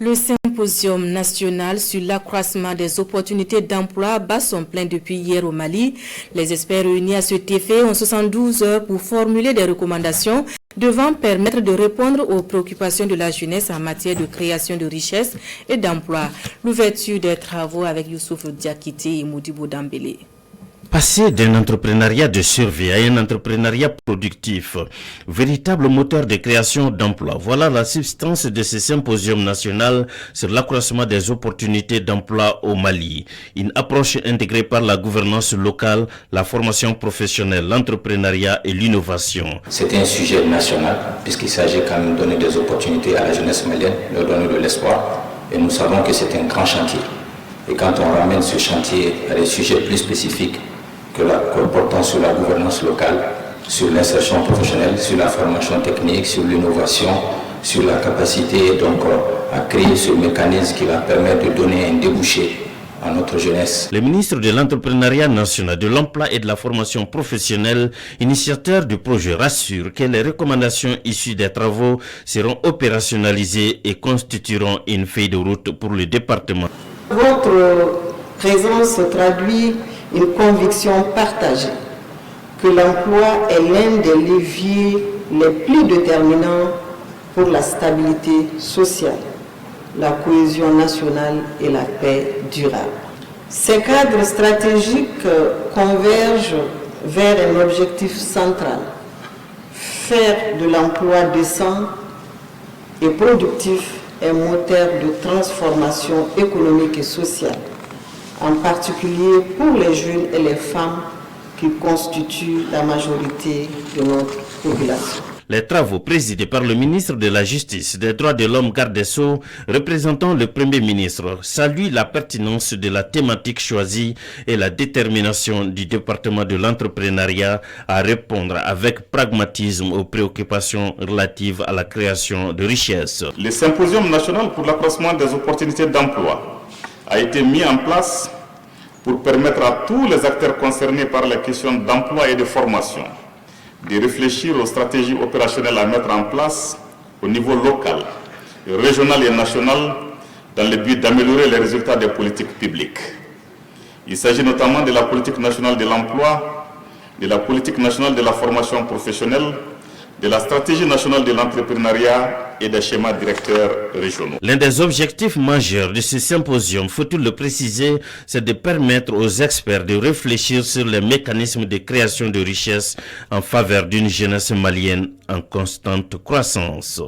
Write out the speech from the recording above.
Le symposium national sur l'accroissement des opportunités d'emploi bat son plein depuis hier au Mali. Les experts réunis à cet effet ont 72 heures pour formuler des recommandations devant permettre de répondre aux préoccupations de la jeunesse en matière de création de richesses et d'emploi. L'ouverture des travaux avec Youssouf Diakité et Modibo Dambélé. Passer d'un entrepreneuriat de survie à un entrepreneuriat productif, véritable moteur de création d'emplois, voilà la substance de ce symposium national sur l'accroissement des opportunités d'emploi au Mali. Une approche intégrée par la gouvernance locale, la formation professionnelle, l'entrepreneuriat et l'innovation. C'était un sujet national puisqu'il s'agit quand même de donner des opportunités à la jeunesse malienne, leur donner de l'espoir. Et nous savons que c'est un grand chantier. Et quand on ramène ce chantier à des sujets plus spécifiques, portant sur la gouvernance locale, sur l'insertion professionnelle, sur la formation technique, sur l'innovation, sur la capacité donc à créer ce mécanisme qui va permettre de donner un débouché à notre jeunesse. Le ministre de l'Entrepreneuriat national, de l'Emploi et de la formation professionnelle, initiateur du projet, rassure que les recommandations issues des travaux seront opérationnalisées et constitueront une feuille de route pour le département. Votre présence traduit une conviction partagée que l'emploi est l'un des leviers les plus déterminants pour la stabilité sociale, la cohésion nationale et la paix durable. Ces cadres stratégiques convergent vers un objectif central, faire de l'emploi décent et productif un moteur de transformation économique et sociale, en particulier pour les jeunes et les femmes qui constituent la majorité de notre population. Les travaux présidés par le ministre de la Justice, des Droits de l'Homme, garde des Sceaux, représentant le Premier ministre, saluent la pertinence de la thématique choisie et la détermination du département de l'entrepreneuriat à répondre avec pragmatisme aux préoccupations relatives à la création de richesses. Le symposium national pour l'accroissement des opportunités d'emploi a été mis en place pour permettre à tous les acteurs concernés par la question d'emploi et de formation de réfléchir aux stratégies opérationnelles à mettre en place au niveau local, régional et national dans le but d'améliorer les résultats des politiques publiques. Il s'agit notamment de la politique nationale de l'emploi, de la politique nationale de la formation professionnelle, de la stratégie nationale de l'entrepreneuriat et des schémas directeurs régionaux. L'un des objectifs majeurs de ce symposium, faut-il le préciser, c'est de permettre aux experts de réfléchir sur les mécanismes de création de richesses en faveur d'une jeunesse malienne en constante croissance.